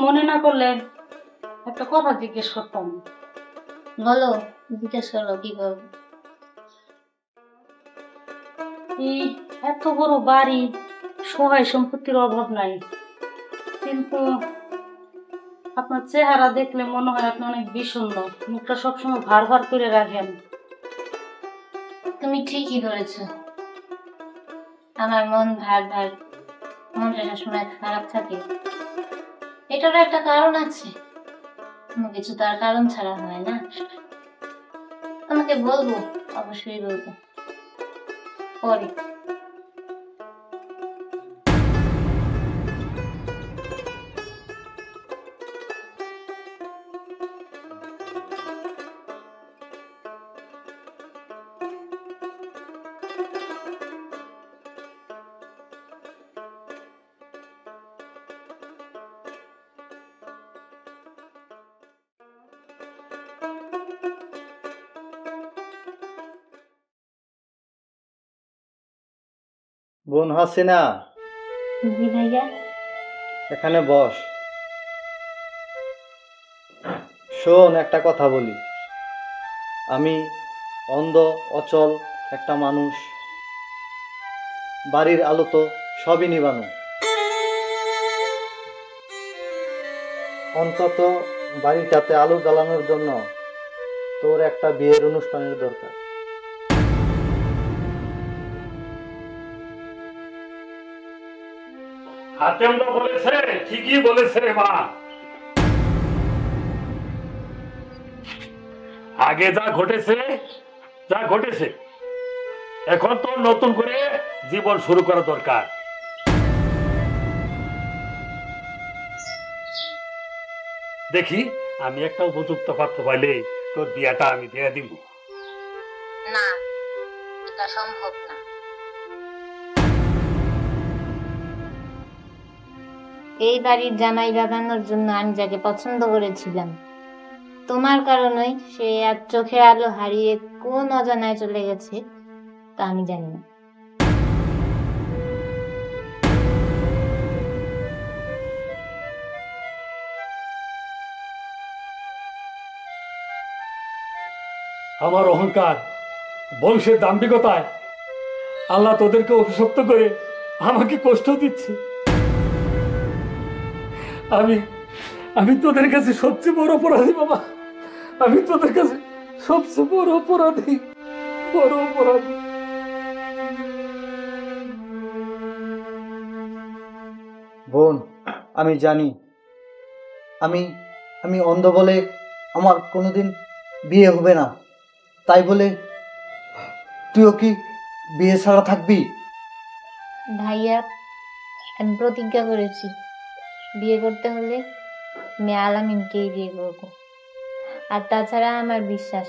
মনে না করলে একটা কথা জিজ্ঞেস করতাম। বলো, জিজ্ঞেস করো কি করবো। এই এত বড় বাড়ি, সহায় সম্পত্তির অভাব নাই, কিন্তু আপনার চেহারা দেখলে মনে হয় আপনি অনেক বিষণ্ণ, মুখটা সবসময় ভার ভার করে রাখেন। তুমি ঠিকই ধরেছ, আমার মন ভার ভার, মনটা সবসময় খারাপ থাকে। এটারও একটা কারণ আছে, কোনো কিছু তার কারণ ছাড়া হয় না। তোমাকে বলবো, অবশ্যই বলবো পরে। বোন হাসিনা, জি ভাইয়া। এখানে বস। শোন, একটা কথা বলি। আমি অন্ধ অচল একটা মানুষ, বাড়ির আলো তো সবই নিবানো। অন্তত বাড়িটাতে আলো জ্বালানোর জন্য তোর একটা বিয়ের অনুষ্ঠানের দরকার। হাতেমরা বলেছে, ঠিকই বলেছে রে মা। আগে যা ঘটেছে এখন তো নতুন করে জীবন শুরু করা দরকার। দেখি আমি একটা উপযুক্ত পাত্র পাইলে তোর বিয়াটা আমি দিয়ে দিব। না, এটা সম্ভব না। এই বাড়ির জামাই বানানোর জন্য আমি যাকে পছন্দ করেছিলাম, তোমার কারণেই সে আর চোখের আলো হারিয়ে কোন অজানায় চলে গেছে তা আমি জানি না। আমার অহংকার, বংশের দাম্ভিকতায় আল্লাহ তোদেরকে অভিশপ্ত করে আমাকে কষ্ট দিচ্ছে। আমি তোদের কাছে সবচেয়ে বড় অপরাধী বাবা। আমি তোদের কাছে সবচেয়ে বড় অপরাধী। বোন, আমি জানি আমি আমি অন্ধ বলে আমার কোনোদিন বিয়ে হবে না, তাই বলে তুইও কি বিয়ে ছাড়া থাকবি? ভাইয়া, আমি প্রতিজ্ঞা করেছি বিয়ে করতে হলে আমি আলামিনকেই বিয়ে করব। আর তাছাড়া আমার বিশ্বাস,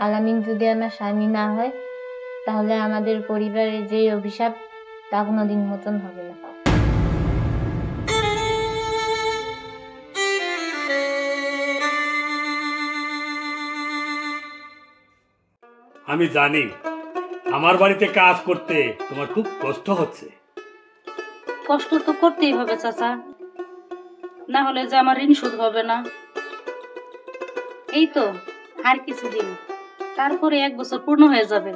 আলামিন যদি আমার স্বামী না হয় তাহলে আমাদের পরিবারের যে অভিশাপ তা কোনোদিন মোচন হবে না। আমি জানি আমার বাড়িতে কাজ করতে তোমার খুব কষ্ট হচ্ছে। কষ্ট তো করতেই হবে চাচা, না হলে যে আমার ঋণ শোধ হবে না। এই তো আর কিছুদিন, তারপরে 1 বছর পূর্ণ হয়ে যাবে।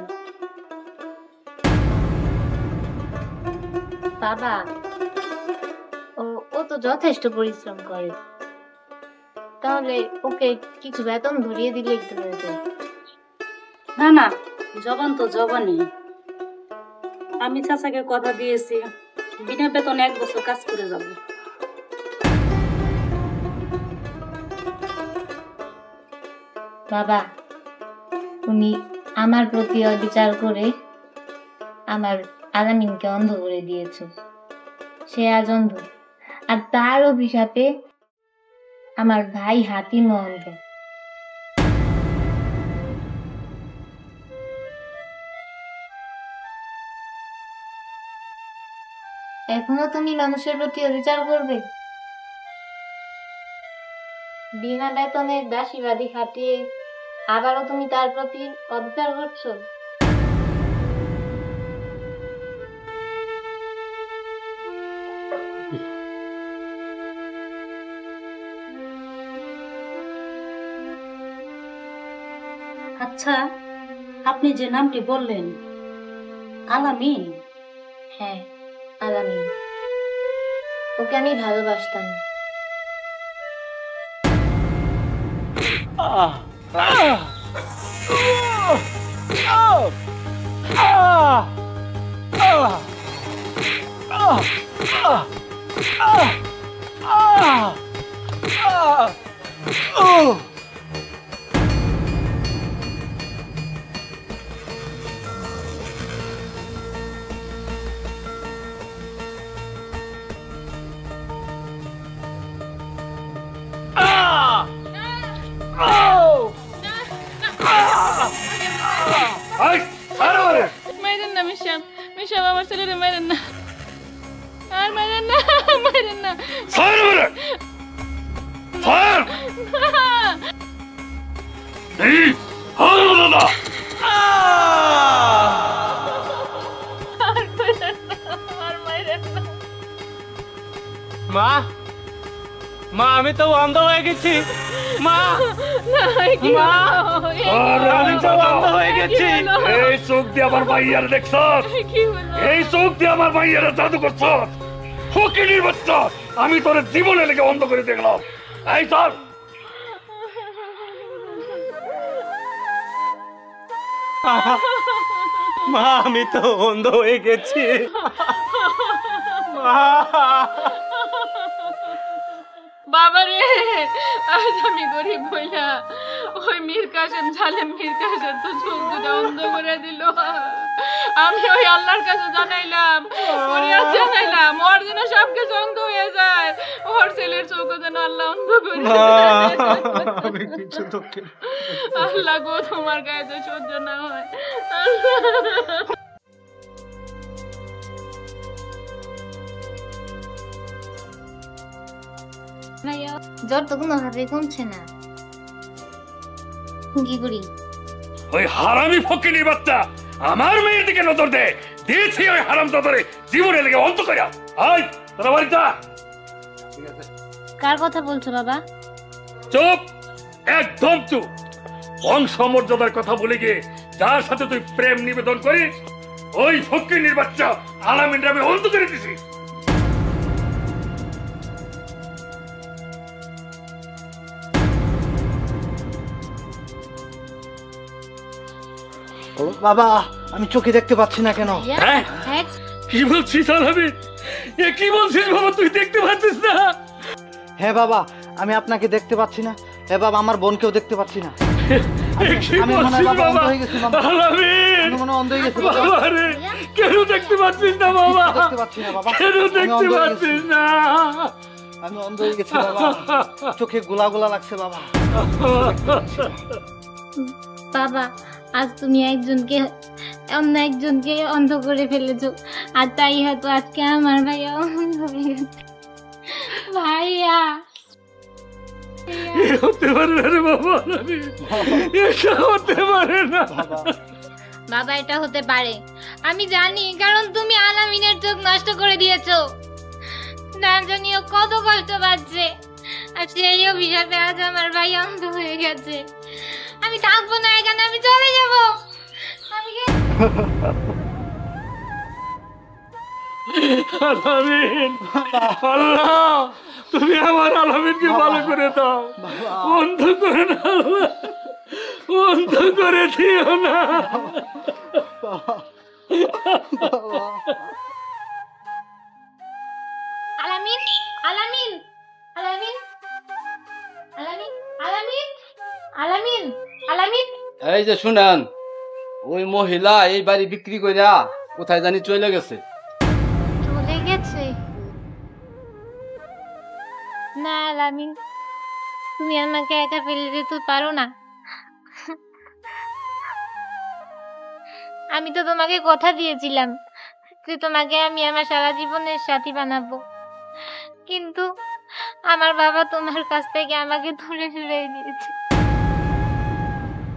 বাবা, ও তো যথেষ্ট পরিশ্রম করে, তাহলে ওকে কিছু বেতন ধরিয়ে দিলে একটু হয়ে যায়। না না, জবান তো জবানই। আমি চাচাকে কথা দিয়েছি বিনা বেতনে 1 বছর কাজ করে যাব। বাবা, উনি আমার প্রতি অবিচার করে আমার আলামিনকে অন্ধ করে দিয়েছে। সে আজ অন্ধ, আর তার অভিশাপে আমার ভাই হাতিম অন্ধ। এখনো তুমি মানুষের প্রতি অবিচার করবে? বিনা বেতনের দাসীবাদী খাটিয়ে আবারও তুমি তার প্রতি অবিচার করছো। আচ্ছা, আপনি যে নামটি বললেন আলামিন, হ্যাঁ, আলামিন। ওকে আমি ভালোবাসতাম। মাইরেন না মিশাম, মিশাম আমার ছেলেরে মাইরেন না, আর মাইরেন না, মাইরেন না। মা, মা আমি তো অন্ধ হয়ে গেছি। মা, মা, আমি তো অন্ধ হয়ে গেছি। এই চোখ দিয়ে আমার মাইয়ারে দেখছ? এই চোখ দিয়ে আমার মাইয়ারে জাদু করছ? ফকিনীর বাচ্চা, আমি তোর জীবনে লেগে অন্ধ করে দেখলাম। এই চল। মা আমি তো অন্ধ হয়ে গেছি। মা, বাবারে, আজ আমি গরিব হইলা ওই মীর কাসেম জালেম মীর কাসেম তো চোখ দুটো অন্ধ করে দিল। আমি ওই আল্লাহর কাছে জানাইলাম, ফরিয়াদ জানাইলাম, ওর যেন সব কিছু অন্ধ হয়ে যায়, ওর ছেলের চোখ যেন আল্লাহ অন্ধ করে আমি কিছু তো আল্লাহ গো, তোমার গায়ে তো সহ্য না হয়। জ্বর তো কোনোভাবে কমছে না, কি করি? ওই হারামি ফকিনীর বাচ্চা আমার মেয়ের দিকে নজর দে, দিয়েছি ওই হারাম দাদারে জীবনে লেগে অন্ত কইরা। আয় তোরা বাড়িতে আয়। কার কথা বলছো বাবা? চুপ, একদম চুপ। বংশ মর্যাদার কথা বলে গিয়ে যার সাথে তুই প্রেম নিবেদন করিস ওই ফকিনীর বাচ্চা আলামিন আমি অন্ত করে দিছি। বাবা, আমি চোখে দেখতে পাচ্ছি না কেন? হ্যাঁ? হ্যাঁ, কি বলছিস আলামিন? এ কি বলছিস বাবা, তুই দেখতে পাচ্ছিস না? হ্যাঁ বাবা, আমি আপনাকে দেখতে পাচ্ছি না। হ্যাঁ বাবা, আমার বোনকেও দেখতে পাচ্ছি না। এ কি আমি মনে হয় বলছিস বাবা অন্ধ বাবা? হয়ে গেছি বাবা। আলামিন, আমি মনে হয় অন্ধ হয়ে গেছি বাবা। বাবা রে, কেন দেখতে পাচ্ছিস না বাবা? দেখতে পাচ্ছি না বাবা। কেন আমি দেখতে অন্ধ হয়ে গেছি। পাচ্ছিস না? আমি অন্ধ হয়ে গেছি বাবা। চোখে গোলা গোলা লাগছে বাবা। বাবা আজ তুমি একজনকে অন্য একজনকে অন্ধ করে ফেলেছো, আর তাই হয়তো আজকে আমার ভাইয়া অন্ধ হয়ে গেছে। ভাইয়া, এ হতে পারে না রে বাবা, আলামিন। এটা হতে পারে না। বাবা, বাবা এটা হতে পারে, আমি জানি, কারণ তুমি আলামিনের চোখ নষ্ট করে দিয়েছো। না জানিও কত কষ্ট পাচ্ছে, আর সেই অভিশাপে আজ আমার ভাই অন্ধ হয়ে গেছে। আমি থাকবো না এখানে, আমি চলে যাব। আমি আলামিন, আল্লাহ তুমি আমার আলামিনকে ভালো করে দাও, অন্ধ করে না আল্লাহ, অন্ধ করে দিও না। আলামিন, আলামিন, আলামিন, আলামিন, আলামিন, আলামিন, আলামিন। এই যে শুনেন, ওই মহিলা এই বাড়ি বিক্রি কইরা কোথায় জানি চলে গেছে। চলে গেছে? না আলামিন, তুমি আমাকে একা ফেলে দিতে পারো না। আমি তো তোমাকে কথা দিয়েছিলাম যে তোমাকে আমি আমার সারা জীবনের সাথী বানাবো, কিন্তু আমার বাবা তোমার কাছ থেকে আমাকে দূরে সরিয়ে দিয়েছে।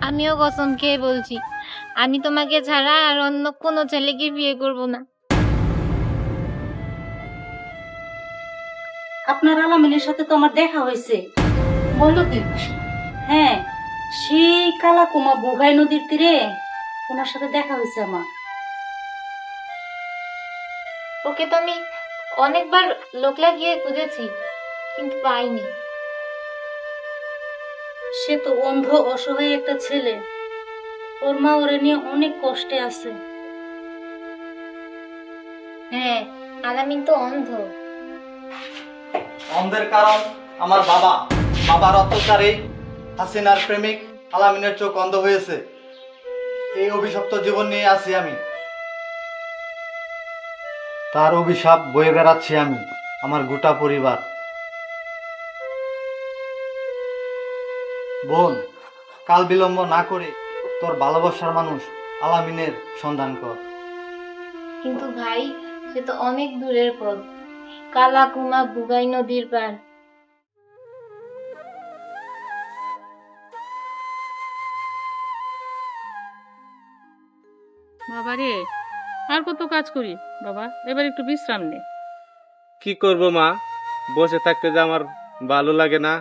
আমিও কসম খেয়ে বলছি, আমি তোমাকে ছাড়া আর অন্য কোনো ছেলেকে বিয়ে করব না। আপনার আলামিনের সাথে তো আমার দেখা হয়েছে। বলো কি? হ্যাঁ, সেই কালাকুমা বুঘাই নদীর তীরে ওনার সাথে দেখা হয়েছে আমার। ওকে তো আমি অনেকবার লোক লাগিয়ে খুঁজেছি, কিন্তু পাইনি। সে তো অন্ধ অসহায় একটা ছেলে, ওর মা ওরে নিয়ে অনেক কষ্টে আছে। হ্যাঁ, আলামিন তো অন্ধ। অন্ধের কারণ আমার বাবা। বাবার অত্যাচারে হাসিনার প্রেমিক আলামিনের চোখ অন্ধ হয়েছে। এই অভিশপ্ত জীবন নিয়ে আছি আমি। তার অভিশাপ বয়ে বেড়াচ্ছি আমি, আমার গোটা পরিবার। বোন, কাল বিলম্ব না করে তোর ভালোবাসার মানুষ আলামিনের সন্ধান কর। কিন্তু ভাই, সে তো অনেক দূরের পথ, কালাকুমা বুগাই নদীর পার। বাবা রে, আর কত কাজ করি বাবা, এবার একটু বিশ্রাম নে। কি করব মা, বসে থাকতে যে আমার ভালো লাগে না।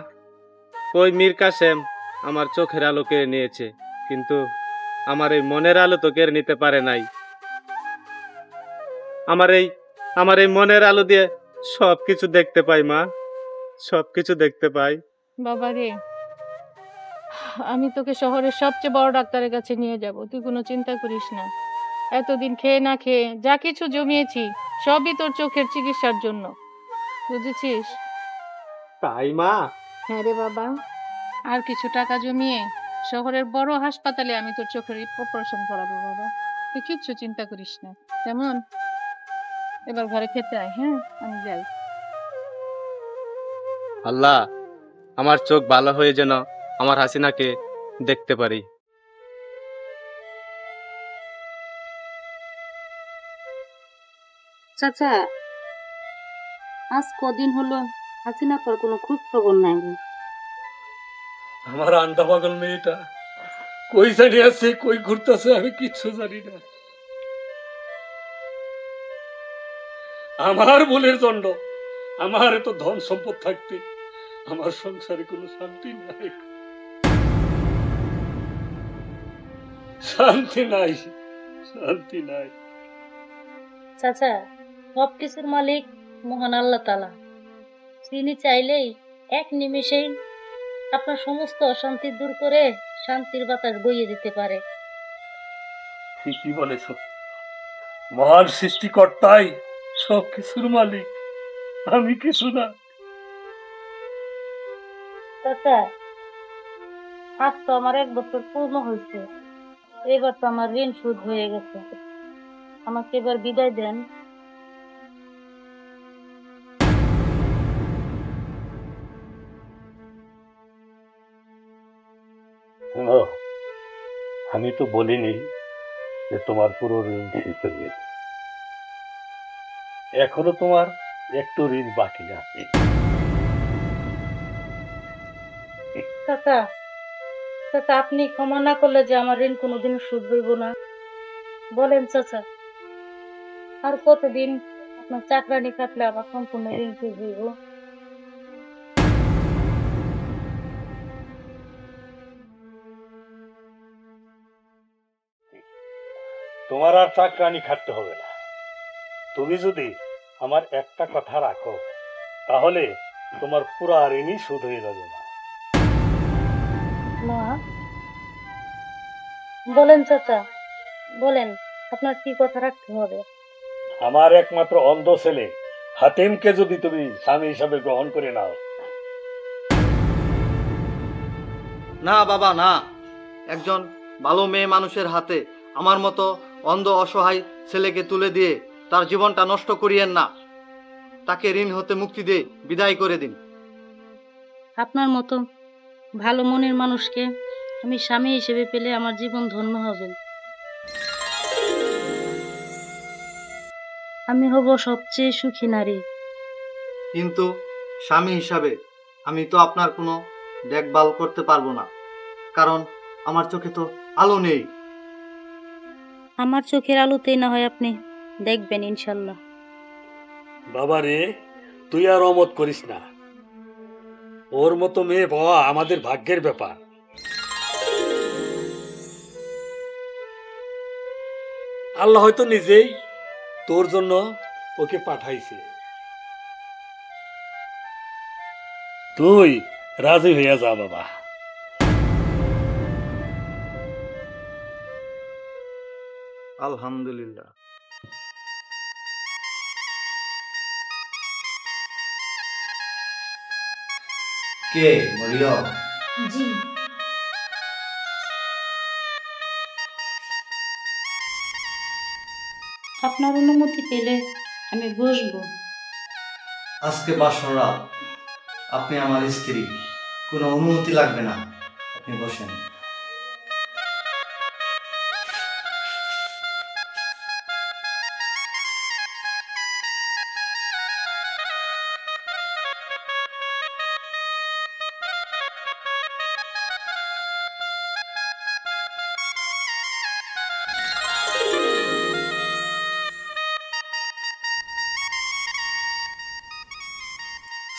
ওই মীর কাসেম আমার চোখের আলো কেড়ে নিয়েছে, কিন্তু আমার এই মনের আলো তো কেড়ে নিতে পারে নাই। আমার এই মনের আলো দিয়ে সবকিছু দেখতে পাই মা, সবকিছু দেখতে পাই। বাবা রে, আমি তোকে শহরের সবচেয়ে বড় ডাক্তারের কাছে নিয়ে যাব, তুই কোনো চিন্তা করিস না। এতদিন খেয়ে না খেয়ে যা কিছু জমিয়েছি সবই তোর চোখের চিকিৎসার জন্য, বুঝেছিস? তাই মা? হ্যাঁ রে বাবা, আর কিছু টাকা জমিয়ে শহরের বড় হাসপাতালে আমি তোর চোখের অপারেশন করাবো বাবা, তুই কিচ্ছু চিন্তা করিস না। কেমন? এবার ঘরে খেতে আয়। হ্যাঁ, আমি যাই। আল্লাহ, আমার চোখ ভালো হয়ে যেন আমার হাসিনাকে দেখতে পারি। চাচা, আজ কদিন হলো হাসিনার কোনো খোঁজ খবর নাই। আমার আন্ডা পাগল মেয়েটা কই জানি আছে, কই ঘুরতেছে, আমি কিচ্ছু জানি না। আমার ভুলের দণ্ড, আমার এত ধন সম্পদ থাকতে আমার সংসারে কোনো শান্তি নাই, শান্তি নাই, শান্তি নাই। চাচা, সব কিছুর মালিক মহান আল্লাহ তাআলা। তিনি চাইলেই এক নিমেষেই আপনার সমস্ত অশান্তি দূর করে শান্তির বাতাস বইয়ে দিতে পারে। ঠিকই বলেছ, মহান সৃষ্টিকর্তাই সব কিছুর মালিক, আমি কিছু না। চাচা, আজ তো আমার 1 বছর পূর্ণ হয়েছে, এবার তো আমার ঋণ শোধ হয়ে গেছে, আমাকে এবার বিদায় দেন। আমি তো বলিনি যে তোমার পুরো ঋণ শেষ হয়ে গেছে, এখনো তোমার একটু ঋণ বাকি আছে। চাচা, চাচা, আপনি ক্ষমা না করলে যে আমার ঋণ কোনোদিন শোধ হইব না। বলেন চাচা, আর কতদিন আপনার চাকরানি কাটলে আবার সম্পূর্ণ ঋণ শোধ হইব? তোমার আর চাকরানি খাটতে হবে না। তুমি যদি আমার একটা কথা রাখো, তাহলে তোমার পুরা ঋণই শোধ হয়ে যাবে। না, বলেন চাচা, বলেন আপনার কি কথা রাখতে হবে? আমার একমাত্র অন্ধ ছেলে হাতিমকে যদি তুমি স্বামী হিসাবে গ্রহণ করে নাও। না বাবা, না। একজন ভালো মেয়ে মানুষের হাতে আমার মতো অন্ধ অসহায় ছেলেকে তুলে দিয়ে তার জীবনটা নষ্ট করিয়েন না। তাকে ঋণ হতে মুক্তি দিয়ে বিদায় করে দিন। আপনার মতো ভালো মনের মানুষকে আমি স্বামী হিসেবে পেলে আমার জীবন ধন্য হবে। আমি হব সবচেয়ে সুখী নারী। কিন্তু স্বামী হিসাবে আমি তো আপনার কোনো দেখভাল করতে পারবো না, কারণ আমার চোখে তো আলো নেই। আমার চোখের আলোতেই না হয় আপনি দেখবেন ইনশাল্লাহ। বাবা রে, তুই আর অমত করিস না। ওর মতো মেয়ে পাওয়া আমাদের ভাগ্যের ব্যাপার। আল্লাহ হয়তো নিজেই তোর জন্য ওকে পাঠাইছে। তুই রাজি হইয়া যা বাবা। আলহামদুলিল্লাহ। কে মরিয়ম? জি, আপনার অনুমতি পেলে আমি বসবো। আজকে বাসর রাত, আপনি আমার স্ত্রী, কোনো অনুমতি লাগবে না, আপনি বসেন।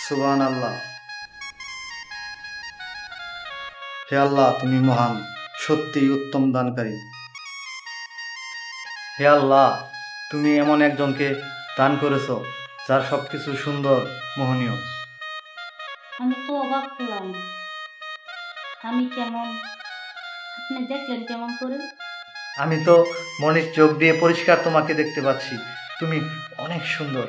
সুবহানাল্লাহ। হে আল্লাহ, তুমি মহান, সত্যি উত্তম দানকারী। হে আল্লাহ, তুমি এমন একজনকে দান করেছো যার সবকিছু সুন্দর, মোহনীয়। আমি তো অবাক হলাম, আমি কেমন, আপনি দেখলেন কেমন করে? আমি তো মনের চোখ দিয়ে পরিষ্কার তোমাকে দেখতে পাচ্ছি, তুমি অনেক সুন্দর।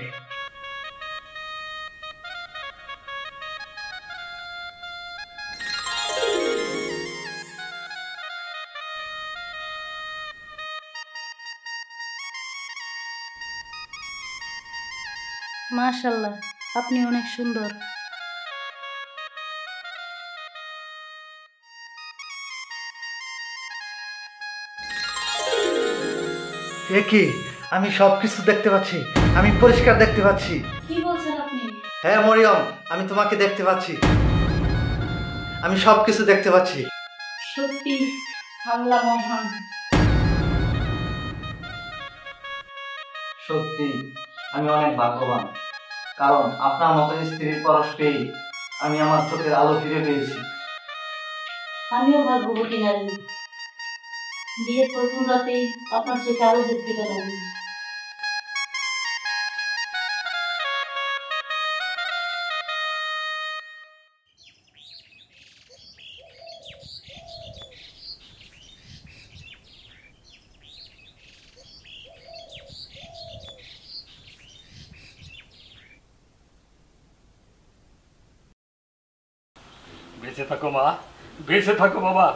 মাশাআল্লাহ, আপনি অনেক সুন্দর। এ কি, আমি সবকিছু দেখতে পাচ্ছি, আমি পরিষ্কার দেখতে পাচ্ছি। কি বলছেন আপনি? হ্যাঁ মরিয়ম, আমি তোমাকে দেখতে পাচ্ছি, আমি সবকিছু দেখতে পাচ্ছি। সত্যি আল্লাহ মহান। সত্যি আমি অনেক ভাগ্যবান, কারণ আপনার মতো স্ত্রীর পরশ পেয়ে আমি আমার চোখের আলো ফিরে পেয়েছি। আমিও ভাগ্যবতী নারী, বিয়ের প্রথম রাতেই আপনার চোখে আলো দেখতে পেলাম। বেঁচে থাকো মা, বেঁচে থাকো বাবা।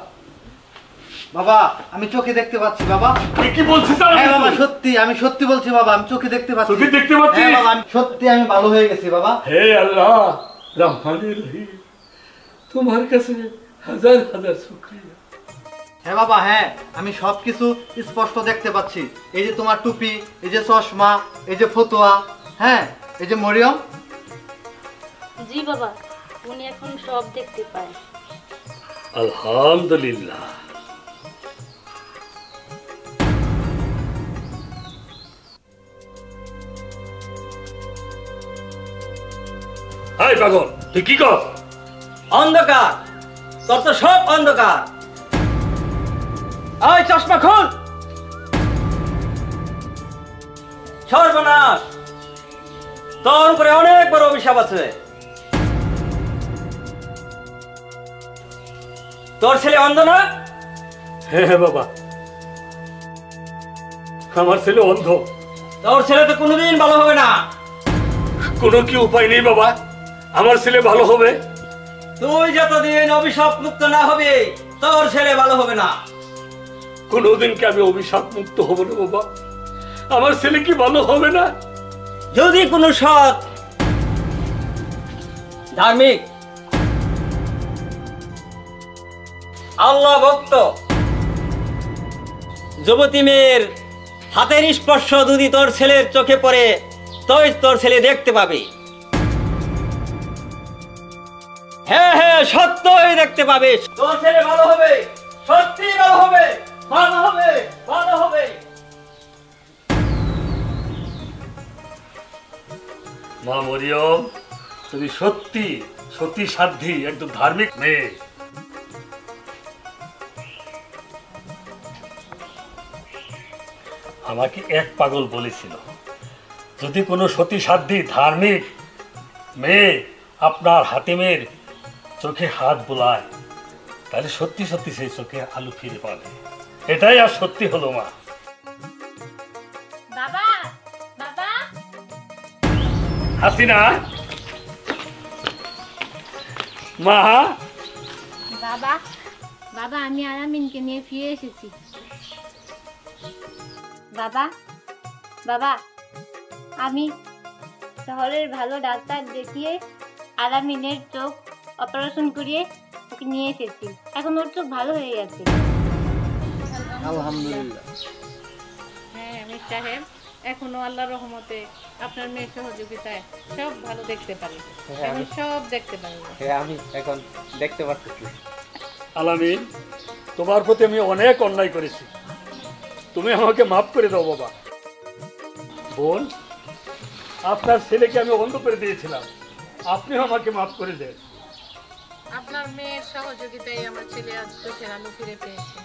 বাবা, আমি চোখে দেখতে পাচ্ছি বাবা। তুই কি বলছিস? হ্যাঁ বাবা, সত্যি, আমি সত্যি বলছি বাবা, আমি চোখে দেখতে পাচ্ছি। চোখে দেখতে পাচ্ছিস? হ্যাঁ বাবা, আমি সত্যি, আমি ভালো হয়ে গেছি বাবা। হে আল্লাহ রহমানির রহিম, তোমার কাছে হাজার হাজার শুকরিয়া। হ্যাঁ বাবা, হ্যাঁ, আমি সবকিছু স্পষ্ট দেখতে পাচ্ছি। এই যে তোমার টুপি, এই যে চশমা, এই যে ফতুয়া, হ্যাঁ, এই যে মরিয়ম। জি বাবা, উনি এখন সব দেখতে পায়। আলহামদুলিল্লাহ। হাই পাগল, তুই কি কর? অন্ধকার, তোর তো সব অন্ধকার। ওই চশমা খুল। সর্বনাশ, তোর উপরে অনেক বড় অভিশাপ আছে। তোর ছেলে অন্ধ না? হ্যাঁ হ্যাঁ বাবা, আমার ছেলে অন্ধ। তোর ছেলে তো কোনোদিন ভালো হবে না। কোনো কি উপায় নেই বাবা, আমার ছেলে ভালো হবে? তুই যতদিন অভিশাপ মুক্ত না হবে, তোর ছেলে ভালো হবে না। কোনোদিন কি আমি অভিশাপ মুক্ত হব না বাবা? আমার ছেলে কি ভালো হবে না? যদি কোনো সৎ, ধার্মিক, আল্লাহ ভক্ত যুবতী মেয়ের হাতের স্পর্শ যদি তোর ছেলের চোখে পড়ে, তোর ছেলে দেখতে পাবে। হ্যাঁ হ্যাঁ, সত্যই দেখতে পাবে। তোর ছেলে ভালো হবে, সত্যি ভালো হবে, ভালো হবে, ভালো হবে। মা মরিয়ম, তুমি সত্যি সত্যি সাধ্যী একদম ধার্মিক মেয়ে। আমাকে এক পাগল বলেছিল, যদি কোনো সতী সাধ্যী ধার্মিক মেয়ে আপনার হাতিমের চোখে হাত বোলায় তাহলে সত্যি সত্যি সেই চোখে আলো ফিরে পাবে। এটাই আর সত্যি হলো মা। বাবা বাবা হাসিনা মা, বাবা বাবা আমি আলামিনকে নিয়ে ফিরে এসেছি। বাবা বাবা আমি শহরের ভালো ডাক্তার দেখিয়ে আলামিনের চোখ অপারেশন করিয়ে ওকে নিয়ে এসেছি। এখন ওর চোখ ভালো হয়ে গেছে। আলহামদুলিল্লাহ। হ্যাঁ আমির সাহেব, এখনো আল্লাহর রহমতে আপনার মেয়ের সহযোগিতায় সব ভালো দেখতে পারি, এখন সব দেখতে পারি। হ্যাঁ আমি এখন দেখতে পাচ্ছি। আলামিন, তোমার প্রতি আমি অনেক অন্যায় করেছি, তুমি আমাকে মাফ করে দাও বাবা। বোন, আপনার ছেলেকে আমি অন্ধ করে দিয়েছিলাম, আপনিও আমাকে মাফ করে দেন। আপনার মেয়ের সহযোগিতায় আমার ছেলে আজ চোখের আলো ফিরে পেয়েছে।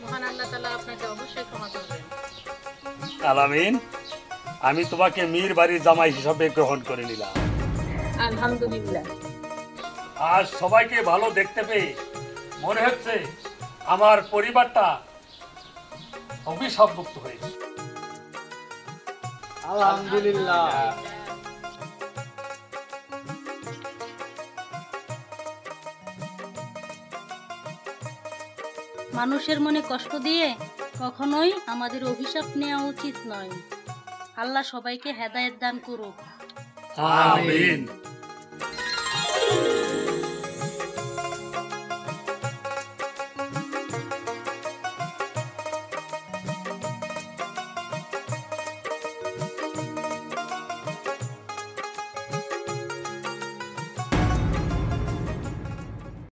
মহান আল্লাহ তাআলা আপনাকে অবশ্যই ক্ষমা করবেন। আলামিন, আমি তোমাকে মীর বাড়ির জামাই হিসাবে গ্রহণ করে নিলাম। আলহামদুলিল্লাহ। আজ সবাইকে ভালো দেখতে পেয়ে মনে হচ্ছে আমার পরিবারটা অভিশাপ মুক্ত হয়েছে। আলহামদুলিল্লাহ। মানুষের মনে কষ্ট দিয়ে কখনোই আমাদের অভিশাপ নেওয়া উচিত নয়। আল্লাহ সবাইকে হেদায়েত দান করুক। আমিন।